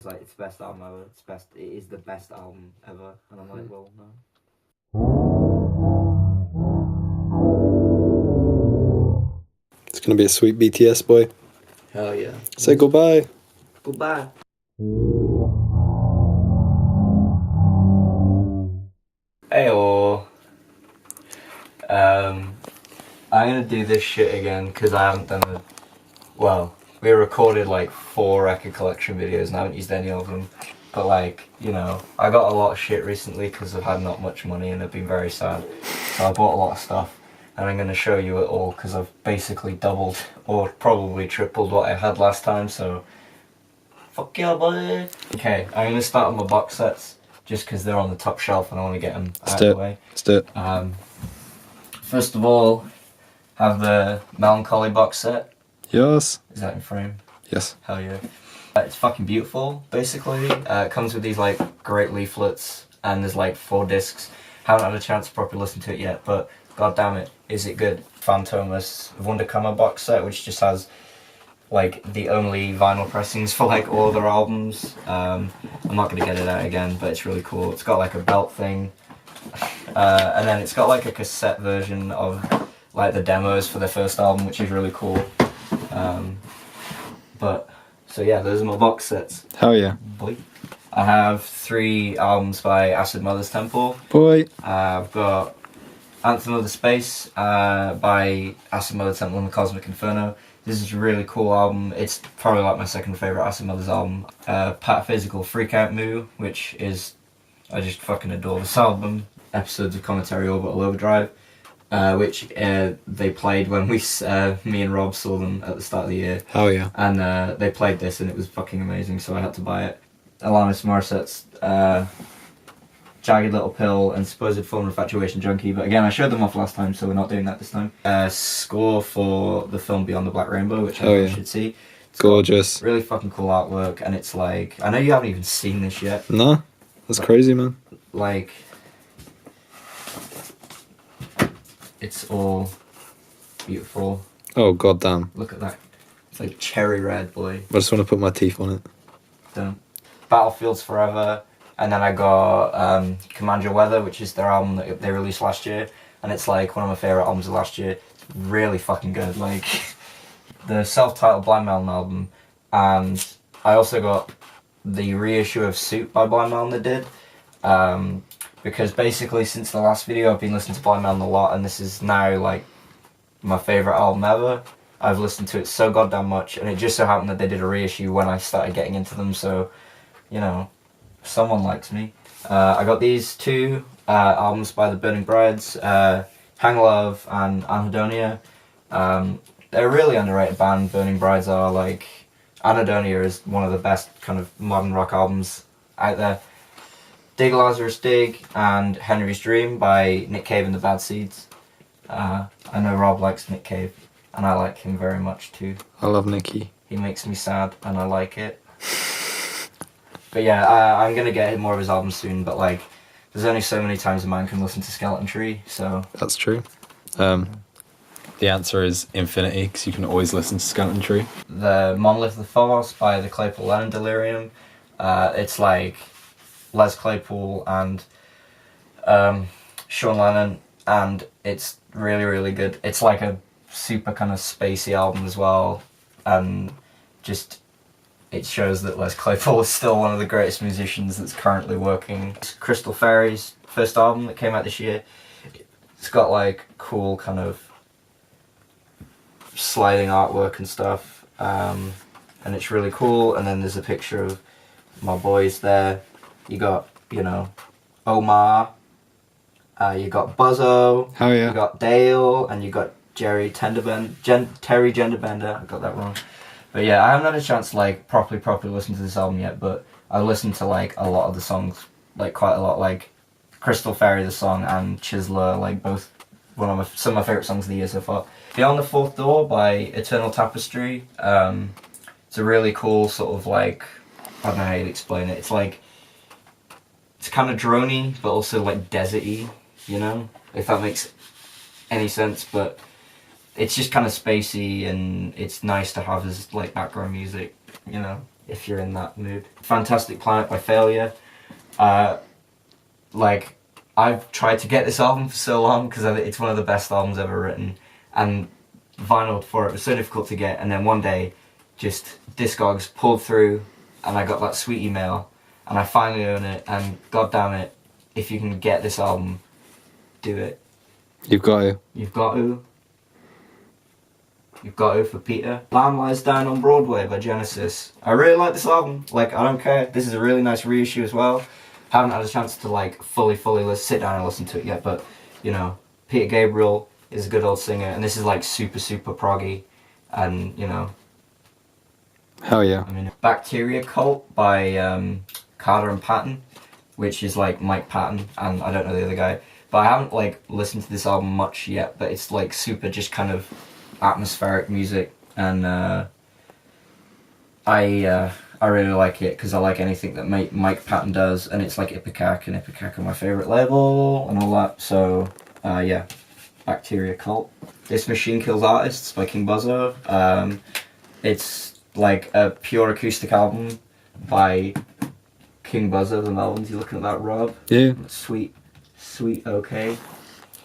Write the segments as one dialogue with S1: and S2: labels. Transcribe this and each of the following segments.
S1: like, it's the best album ever. It is the best album ever. And I'm like, well, no.
S2: It's gonna be a sweet BTS, boy.
S1: Hell yeah.
S2: Say goodbye.
S1: Goodbye. Heyo. I'm gonna do this shit again because I haven't done it. Well, we recorded like 4 record collection videos and I haven't used any of them. But like, you know, I got a lot of shit recently because I've had not much money and I've been very sad. So I bought a lot of stuff and I'm gonna show you it all because I've basically doubled or probably tripled what I had last time. So, fuck yeah, buddy. Okay, I'm gonna start with my box sets just because they're on the top shelf and I want to get them out of the way.
S2: Let's do it.
S1: First of all, have the Melancholy box set.
S2: Yes.
S1: Is that in frame?
S2: Yes.
S1: Hell yeah. It's fucking beautiful, basically. It comes with these like great leaflets and there's like 4 discs. Haven't had a chance to properly listen to it yet, but god damn it, is it good. Phantomas Wunderkammer box set, which just has like the only vinyl pressings for like all their albums. I'm not gonna get it out again, but it's really cool. It's got like a belt thing. And then it's got like a cassette version of like the demos for their first album, which is really cool. But so yeah, those are my box sets.
S2: Hell yeah.
S1: Boy. I have 3 albums by Acid Mother's Temple.
S2: Boy.
S1: I've got Anthem of the Space by Acid Mother's Temple and the Cosmic Inferno. This is a really cool album. It's probably like my second favourite Acid Mother's album. Pataphysical Freak Out Moo, which is, I just fucking adore this album. Episodes of Commentary Orbital Overdrive, which they played when me and Rob saw them at the start of the year.
S2: Hell yeah.
S1: And they played this and it was fucking amazing, so I had to buy it. Alanis Morissette's Jagged Little Pill and Supposed Full Infatuation Junkie, but again I showed them off last time, so we're not doing that this time. Score for the film Beyond the Black Rainbow, which everyone should see. It's
S2: gorgeous.
S1: Really fucking cool artwork, and it's like, I know you haven't even seen this yet.
S2: No, that's crazy, man.
S1: Like, it's all beautiful.
S2: Oh goddamn!
S1: Look at that. It's like cherry red, boy.
S2: I just want to put my teeth on it.
S1: Don't. Battlefields Forever, and then I got Command Your Weather, which is their album that they released last year, and it's like one of my favourite albums of last year. It's really fucking good. Like, the self-titled Blind Melon album, and I also got the reissue of Suit by Blind Melon that did, because basically since the last video I've been listening to Blind Melon a lot, and this is now like my favourite album ever. I've listened to it so goddamn much, and it just so happened that they did a reissue when I started getting into them, so, you know, someone likes me. I got these 2 albums by the Burning Brides, Hang Love and Anhedonia. They're a really underrated band, Burning Brides are. Like, Anhedonia is one of the best kind of modern rock albums out there. Dig Lazarus Dig and Henry's Dream by Nick Cave and the Bad Seeds. I know Rob likes Nick Cave, and I like him very much too.
S2: I love Nicky.
S1: He makes me sad, and I like it. But yeah, I'm gonna get more of his albums soon, but like, there's only so many times a man can listen to Skeleton Tree, so...
S2: That's true. The answer is infinity, because you can always listen to Skeleton Tree.
S1: The Monolith of the Phobos by the Claypool Lennon Delirium. It's like Les Claypool and Sean Lennon, and it's really, really good. It's like a super kind of spacey album as well, and just it shows that Les Claypool is still one of the greatest musicians that's currently working. It's Crystal Fairy's first album that came out this year. It's got like cool kind of sliding artwork and stuff, and it's really cool. And then there's a picture of my boys there. You got, you know, Omar, you got Buzzo,
S2: Oh yeah.
S1: you got Dale, and you got Terry Genderbender. I got that wrong. But yeah, I haven't had a chance to like properly listen to this album yet, but I listened to like a lot of the songs, like quite a lot, like Crystal Fairy the song and Chisler, like both some of my favourite songs of the year so far. Beyond the Fourth Door by Eternal Tapestry. It's a really cool sort of like, I don't know how you'd explain it. It's like, it's kind of droney, but also like deserty, you know? If that makes any sense, but it's just kind of spacey and it's nice to have as like background music, you know? if you're in that mood. Fantastic Planet by Failure. Like, I've tried to get this album for so long because it's one of the best albums ever written, and vinyl for it was so difficult to get, and then one day just Discogs pulled through and I got that sweet email and I finally own it, and god damn it, if you can get this album, do it.
S2: You've got to.
S1: You've got to. You've got to for Peter. Lamb Lies Down on Broadway by Genesis. I really like this album. Like, I don't care. This is a really nice reissue as well. Haven't had a chance to like fully sit down and listen to it yet, but you know, Peter Gabriel is a good old singer, and this is like super proggy, and you know.
S2: Hell yeah.
S1: I mean, Bacteria Cult by Carter and Patton, which is like Mike Patton, and I don't know the other guy. But I haven't like listened to this album much yet, but it's like super just kind of atmospheric music, and I really like it because I like anything that Mike Patton does, and it's like Ipecac, and Ipecac are my favourite label and all that. So yeah, Bacteria Cult. This Machine Kills Artists by King Buzzo. It's like a pure acoustic album by King Buzzo, the Melvins. You looking at that, Rob?
S2: Yeah.
S1: Sweet, okay.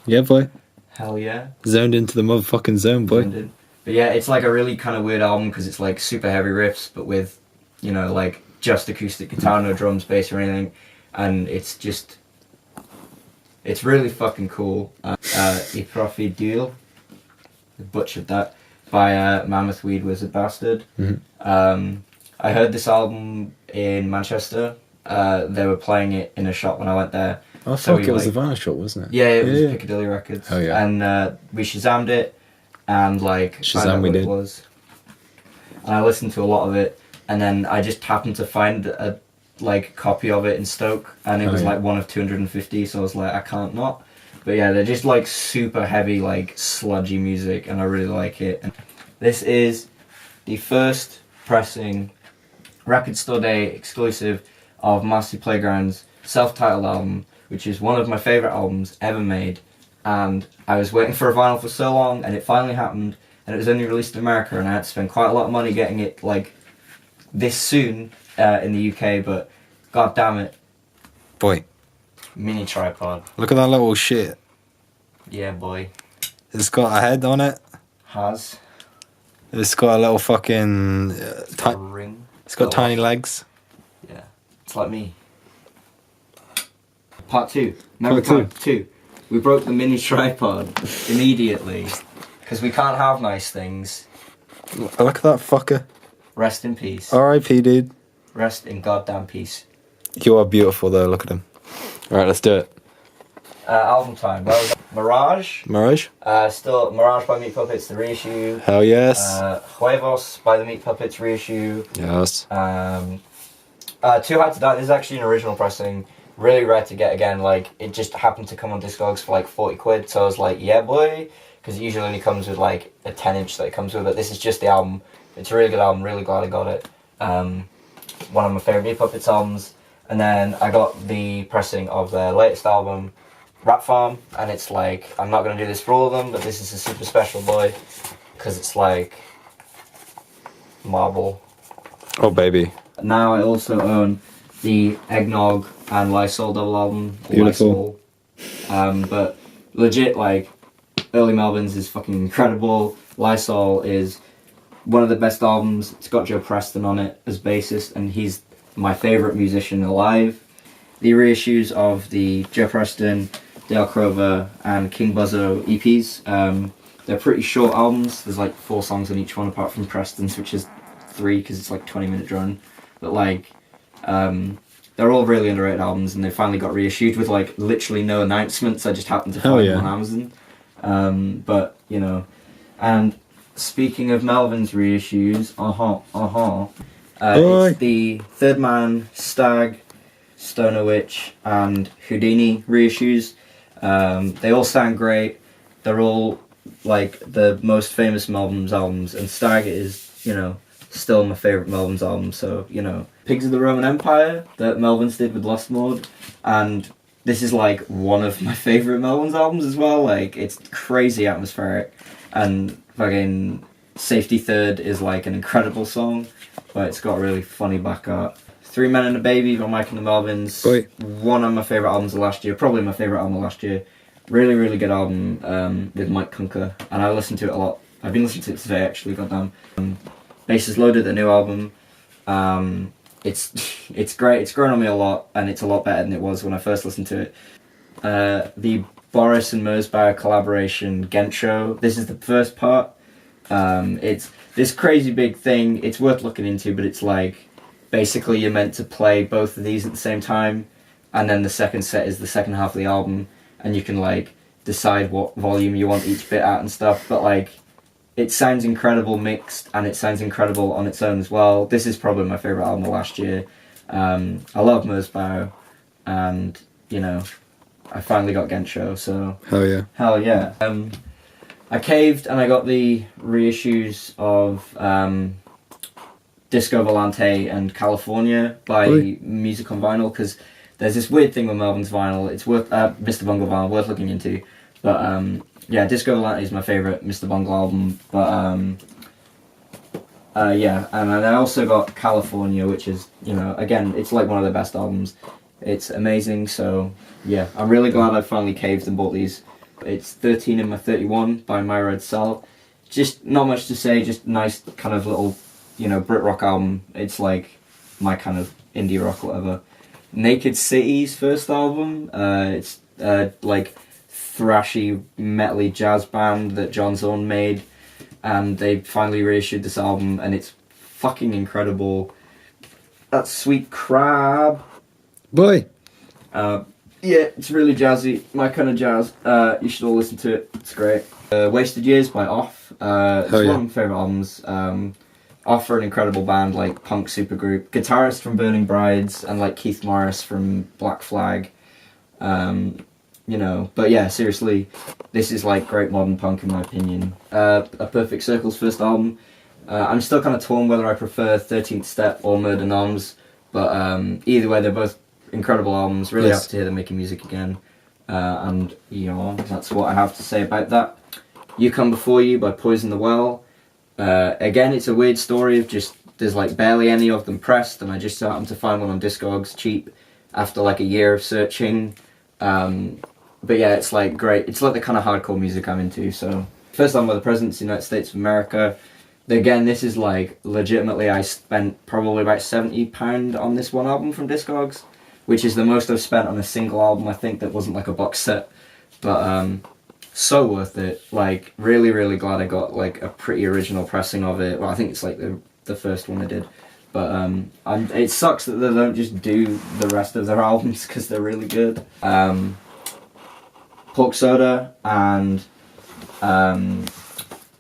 S2: Yeah, boy.
S1: Hell yeah.
S2: Zoned into the motherfucking zone, boy.
S1: But yeah, it's like a really kind of weird album because it's like super heavy riffs, but with, you know, like just acoustic guitar, no drums, bass or anything, and it's really fucking cool. I Profi Duel, butchered that, by Mammoth Weed Wizard Bastard.
S2: Mm-hmm.
S1: I heard this album in Manchester. They were playing it in a shop when I went there.
S2: Oh, fuck, it was the vinyl shop, wasn't it?
S1: Yeah, it was Piccadilly Records.
S2: Oh, yeah.
S1: And we Shazammed it, and like found out what it was. And I listened to a lot of it, and then I just happened to find a like copy of it in Stoke, and it was like one of 250, so I was like, I can't not. But yeah, they're just like super heavy, like sludgy music, and I really like it. And this is the first pressing Record Store Day exclusive of Master Playground's self-titled album, which is one of my favourite albums ever made, and I was waiting for a vinyl for so long, and it finally happened, and it was only released in America, and I had to spend quite a lot of money getting it like this soon in the UK, but god damn it.
S2: Boy.
S1: Mini tripod.
S2: Look at that little shit.
S1: Yeah, boy.
S2: It's got a head on it.
S1: Has.
S2: It's got a little fucking...
S1: a ring.
S2: It's got tiny legs.
S1: Yeah. It's like me. Part 2.
S2: Part
S1: 2. We broke the mini tripod immediately because we can't have nice things.
S2: Look at that fucker.
S1: Rest in peace.
S2: R.I.P. dude.
S1: Rest in goddamn peace.
S2: You are beautiful though, look at him. Alright, let's do it.
S1: Album time. Well, Mirage.
S2: Mirage?
S1: Still Mirage by Meat Puppets, the reissue.
S2: Hell yes.
S1: Huevos by the Meat Puppets reissue.
S2: Yes.
S1: Too High to Die. This is actually an original pressing. Really rare to get again. Like, it just happened to come on Discogs for like 40 quid, so I was like, yeah boy, because it usually only comes with like a 10-inch that it comes with, but this is just the album. It's a really good album, really glad I got it. One of my favourite Meat Puppets albums. And then I got the pressing of their latest album, Rap Farm, and it's like, I'm not going to do this for all of them, but this is a super special boy, because it's like marble.
S2: Oh baby.
S1: Now I also own the Eggnog and Lysol double album.
S2: Beautiful.
S1: Lysol. But legit, like, early Melvins is fucking incredible. Lysol is one of the best albums. It's got Joe Preston on it as bassist, and he's my favourite musician alive. The reissues of the Joe Preston, Dale Crover, and King Buzzo EPs, they're pretty short albums. There's like 4 songs on each one, apart from Preston's, which is 3 because it's like 20-minute run. But like, they're all really underrated albums, and they finally got reissued with like literally no announcements. I just happened to find them on Amazon. But you know, and speaking of Melvin's reissues, it's the Third Man, Stag, Stoner Witch, and Houdini reissues. They all sound great. They're all like the most famous Melvin's albums, and Stag is, you know, still my favourite Melvin's album, so, you know. Pigs of the Roman Empire, that Melvin's did with Lost Mode, and this is like one of my favourite Melvin's albums as well. Like, it's crazy atmospheric, and fucking Safety Third is like an incredible song, but it's got a really funny back art. Three Men and a Baby by Mike and the Melvins.
S2: Oi.
S1: One of my favourite albums of last year, probably my favourite album of last year. Really, really good album with Mike Kunker, and I listen to it a lot. I've been listening to it today actually, goddamn. Bases Loaded, the new album. It's great, it's grown on me a lot, and it's a lot better than it was when I first listened to it. The Boris and Merzbauer collaboration, Ghent Show, this is the first part. It's this crazy big thing, it's worth looking into, but it's like, basically you're meant to play both of these at the same time, and then the second set is the second half of the album, and you can like decide what volume you want each bit at and stuff, but like, it sounds incredible mixed, and it sounds incredible on its own as well. This is probably my favourite album of last year. I love Merzbauer, and, you know, I finally got Ghent Show, so... Hell yeah. I caved, and I got the reissues of Disco Volante and California by Music on Vinyl, because there's this weird thing with Melvin's vinyl. It's worth... Mr. Bungle vinyl, worth looking into. But, yeah, Disco Volante is my favourite Mr. Bungle album, but, yeah, and I also got California, which is, you know, again, it's like one of the best albums. It's amazing, so, yeah, I'm really glad I finally caved and bought these. It's 13 in my 31 by My Red Cell. Just not much to say, just nice kind of little, you know, Brit rock album. It's like my kind of indie rock, whatever. Naked City's first album, it's, like, thrashy, metally jazz band that John Zorn made, and they finally reissued this album, and it's fucking incredible. That's Sweet Crab.
S2: Boy.
S1: Yeah, it's really jazzy, my kind of jazz. You should all listen to it, it's great. Wasted Years by Off. It's one of my favourite albums. Off are an incredible band, like punk supergroup. Guitarist from Burning Brides, and like Keith Morris from Black Flag. You know, but yeah, seriously, this is like great modern punk in my opinion. A Perfect Circle's first album. I'm still kind of torn whether I prefer 13th Step or Murder Noms, but either way, they're both incredible albums. Really happy to hear them making music again. And, you know, that's what I have to say about that. You Come Before You by Poison the Well. Again, it's a weird story of just, there's like barely any of them pressed, and I just happened to find one on Discogs cheap after like a year of searching. But yeah, it's like great. It's like the kind of hardcore music I'm into. So first album by the Presidents of the United States of America. Again, this is like legitimately, I spent probably about £70 on this one album from Discogs, which is the most I've spent on a single album, I think, that wasn't like a box set. But so worth it. Like really, really glad I got like a pretty original pressing of it. Well, I think it's like the first one I did. But it sucks that they don't just do the rest of their albums because they're really good. Pork Soda and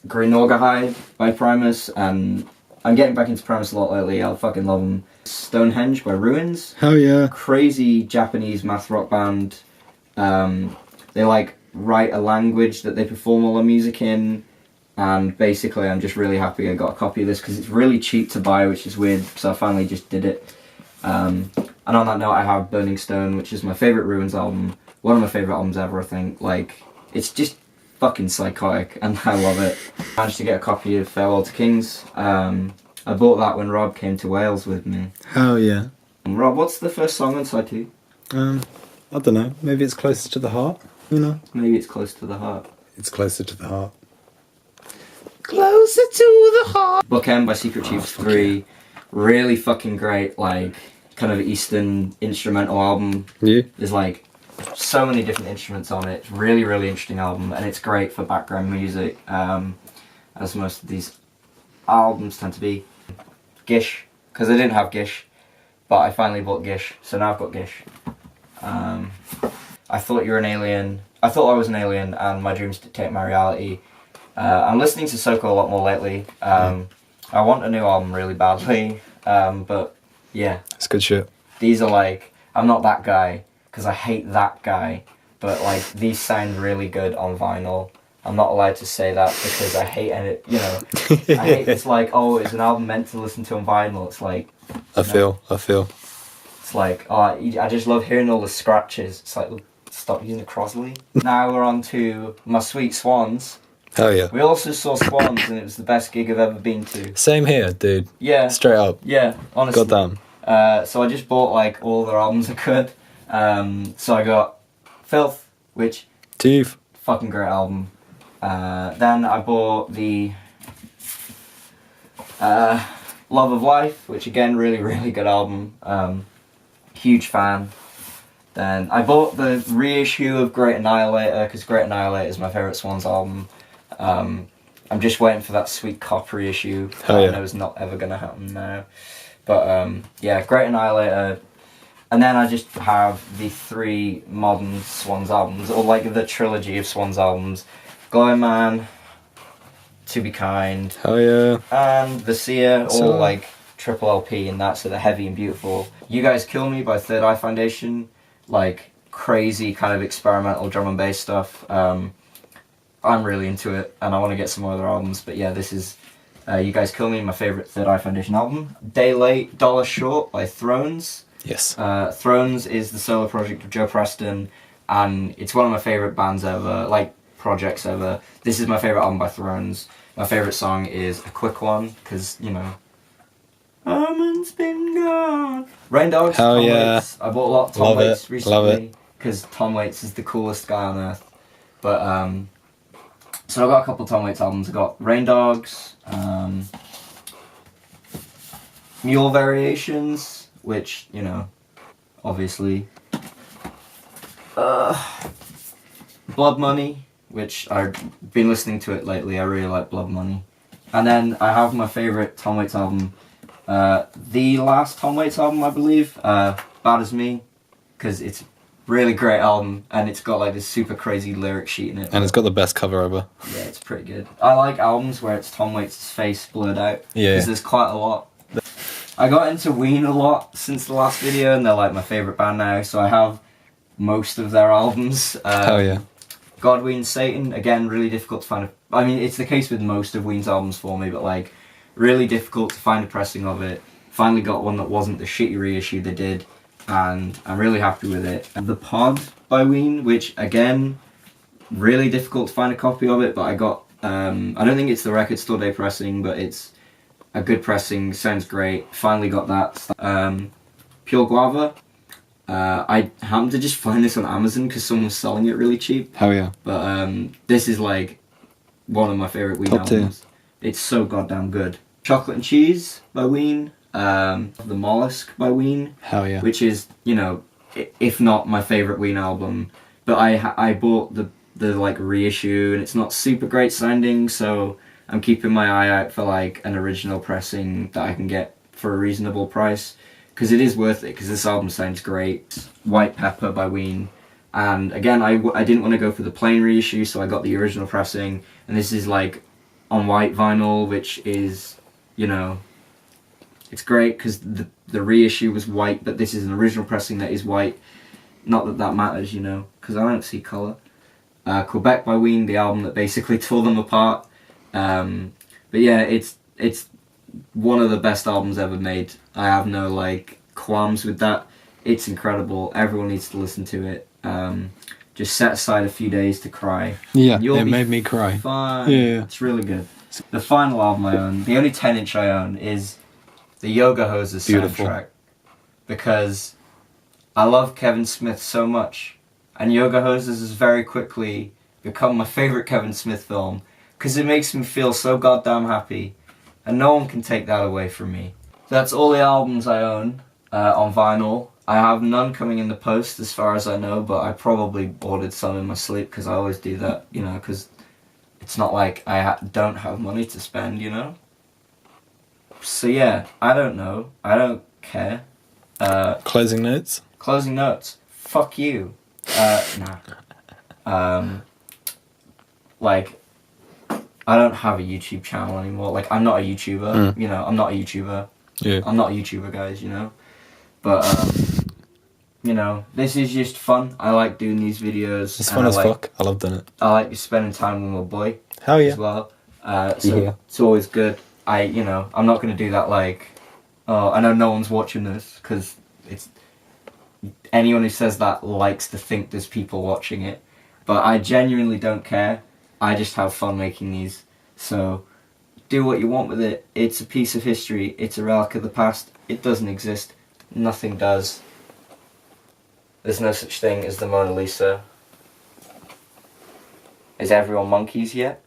S1: Green Naugahyde by Primus, and I'm getting back into Primus a lot lately. I fucking love them. Stonehenge by Ruins.
S2: Hell yeah.
S1: Crazy Japanese math rock band. They like write a language that they perform all their music in, and basically I'm just really happy I got a copy of this because it's really cheap to buy, which is weird, so I finally just did it. And on that note, I have Burning Stone, which is my favourite Ruins album. One of my favourite albums ever, I think. Like, it's just fucking psychotic, and I love it. I managed to get a copy of Farewell to Kings. I bought that when Rob came to Wales with me.
S2: Hell yeah.
S1: And Rob, what's the first song on side 2?
S2: I don't know. Maybe it's Closer to the Heart, you know?
S1: Maybe it's Close to the Heart.
S2: It's Closer to the Heart. Closer to the Heart!
S1: Bookend by Secret Chiefs 3. Really fucking great, like, kind of Eastern instrumental album.
S2: Yeah.
S1: There's like so many different instruments on it. It's really, really interesting album, and it's great for background music, as most of these albums tend to be. Gish, because I didn't have Gish, but I finally bought Gish, so now I've got Gish. I Thought You Were an Alien. I thought I was an alien, and my dreams dictate my reality. I'm listening to Soko a lot more lately. I want a new album really badly, but yeah.
S2: It's good shit.
S1: These are like, I'm not that guy, because I hate that guy, but like, these sound really good on vinyl. I'm not allowed to say that because I hate it, you know. I hate it's like, oh, it's an album meant to listen to on vinyl. It's like...
S2: I feel.
S1: It's like, oh, I just love hearing all the scratches. It's like, stop using a Crosley. Now we're on to My Sweet Swans
S2: Hell yeah.
S1: We also saw Swans, and it was the best gig I've ever been to.
S2: Same here, dude.
S1: Yeah,
S2: Straight up.
S1: yeah, honestly.
S2: Goddamn.
S1: So I just bought like all their albums I could. So I got Filth, which
S2: Teeth.
S1: fucking great album. Then I bought the Love of Life, which again really good album. Huge fan. Then I bought the reissue of Great Annihilator because Great Annihilator is my favourite Swans album. I'm just waiting for that Sweet Cop reissue.
S2: Hell yeah.
S1: I know it's not ever gonna happen now. But yeah, Great Annihilator. And then I just have the 3 modern Swans albums, or like the trilogy of Swans albums. Glowing Man, To Be Kind,
S2: Hell yeah.
S1: and The Seer,
S2: So-
S1: all like triple LP and that, so they're heavy and beautiful. You Guys Kill Me by Third Eye Foundation, like crazy kind of experimental drum and bass stuff. I'm really into it, and I want to get some more of their albums, but yeah, this is You Guys Kill Me, my favourite Third Eye Foundation album. Day Late, Dollar Short by Thrones.
S2: Yes.
S1: Thrones is the solo project of Joe Preston, and it's one of my favourite bands ever, like projects ever. This is my favourite album by Thrones. My favourite song is A Quick One, because, you know, Armand's been gone. Rain Dogs,
S2: Hell
S1: Tom
S2: yeah.
S1: Waits. I bought a lot of Tom
S2: Love it,
S1: Waits
S2: love
S1: recently, because Tom Waits is the coolest guy on earth. But, so I got a couple of Tom Waits albums. I got Rain Dogs, Mule Variations, which, you know, obviously. Blood Money, which I've been listening to it lately. I really like Blood Money. And then I have my favourite Tom Waits album, the last Tom Waits album, I believe, Bad As Me, because it's a really great album, and it's got like this super crazy lyric sheet in it.
S2: And it's got the best cover ever.
S1: Yeah, it's pretty good. I like albums where it's Tom Waits' face blurred out,
S2: Yeah.
S1: because there's quite a lot. I got into Ween a lot since the last video, and they're like my favourite band now, so I have most of their albums.
S2: Hell yeah.
S1: Godween Satan, again, really difficult to find. I mean, it's the case with most of Ween's albums for me, but like, really difficult to find a pressing of it. Finally got one that wasn't the shitty reissue they did, and I'm really happy with it. And The Pod by Ween, which again, really difficult to find a copy of it, but I got, I don't think it's the Record Store Day pressing, but it's a good pressing, sounds great. Finally got that. Pure Guava. I happened to just find this on Amazon because someone was selling it really cheap.
S2: Hell yeah.
S1: But this is like one of my favourite Ween
S2: Top tier.
S1: albums. It's so goddamn good. Chocolate and Cheese by Ween. The Mollusk by Ween.
S2: Hell yeah.
S1: Which is, you know, if not my favourite Ween album. But I bought the like reissue, and it's not super great sounding, so I'm keeping my eye out for like an original pressing that I can get for a reasonable price. Because it is worth it, because this album sounds great. White Pepper by Ween. And again, I didn't want to go for the plain reissue, so I got the original pressing. And this is like on white vinyl, which is, you know, it's great because the reissue was white, but this is an original pressing that is white. Not that that matters, you know, because I don't see colour. Quebec by Ween, the album that basically tore them apart. But yeah, it's one of the best albums ever made. I have no like qualms with that. It's incredible. Everyone needs to listen to it. Just set aside a few days to cry.
S2: Yeah,
S1: You'll
S2: it
S1: be
S2: made me cry.
S1: Fine.
S2: Yeah.
S1: It's really good. The final album I own, the only 10-inch I own, is the Yoga Hosers
S2: Beautiful.
S1: soundtrack. Because I love Kevin Smith so much. And Yoga Hosers has very quickly become my favourite Kevin Smith film. Because it makes me feel so goddamn happy. And no one can take that away from me. So that's all the albums I own on vinyl. I have none coming in the post as far as I know, but I probably ordered some in my sleep because I always do that, you know, because it's not like I don't have money to spend, you know? So yeah, I don't know. I don't care.
S2: Closing notes?
S1: Closing notes. Fuck you. Nah. Like, I don't have a YouTube channel anymore. Like, I'm not a YouTuber. You know, I'm not a YouTuber.
S2: Yeah.
S1: I'm not a YouTuber, guys, you know? But, you know, this is just fun. I like doing these videos.
S2: It's
S1: and
S2: fun as
S1: like,
S2: fuck. I love doing it.
S1: I like spending time with my boy
S2: Hell yeah.
S1: as well. So
S2: Yeah.
S1: it's always good. You know, I'm not going to do that like, oh, I know no one's watching this, because it's, anyone who says that likes to think there's people watching it. But I genuinely don't care. I just have fun making these. So do what you want with it. It's a piece of history. It's a relic of the past. It doesn't exist. Nothing does. There's no such thing as the Mona Lisa. Is everyone monkeys yet?